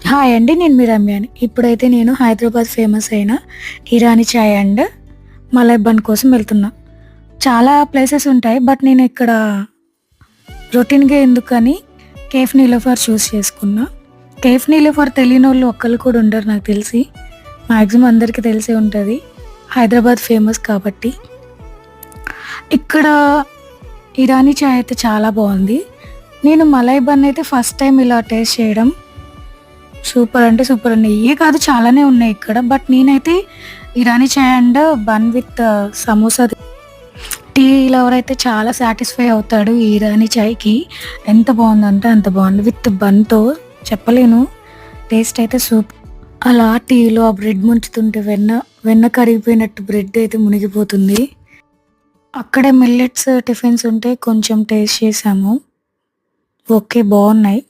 Hi అండి. నేను మీ రమ్యని. ఇప్పుడైతే నేను హైదరాబాద్ ఫేమస్ అయిన ఇరానీ చాయ్ అండ్ మలై బన్ కోసం వెళ్తున్నా. చాలా ప్లేసెస్ ఉంటాయి. బట్ నేను ఇక్కడ రొటీన్‌గా ఎందుకని కేఫ్ నీలోఫర్ చూస్ చేసుకున్నా. కేఫ్ నీలోఫర్ తెలియనోళ్ళు ఒక్కళ్ళు కూడా ఉండరు నాకు తెలిసి. మాక్సిమం అందరికీ తెలిసే ఉంటది. హైదరాబాద్ ఫేమస్ కాబట్టి. ఇక్కడ ఇరానీ చాయ్ అయితే చాలా బాగుంది. నేను మలై బన్ అయితే ఫస్ట్ టైం ఇలా టేస్ట్ చేయడం. సూపర్ అంటే సూపర్ అండి. ఇయే కాదు చాలానే ఉన్నాయి ఇక్కడ. బట్ నేనైతే Irani chai and bun with samosa tea lover అయితే చాలా సాటిస్ఫై అవుతాడు ఈ ఇరానీ చాయ్‌కి. ఎంత బాగుందంటే అంత బాగుంది. విత్ బన్‌తో చెప్పలేను. టేస్ట్ అయితే అలా టీలో ఆ బ్రెడ్ ముంచుతుంటే వెన్న కరిగిపోయినట్టు బ్రెడ్ అయితే మునిగిపోతుంది. అక్కడే మిల్లెట్స్ టిఫిన్స్ ఉంటే కొంచెం టేస్ట్ చేసాము. ఓకే బాగున్నాయి.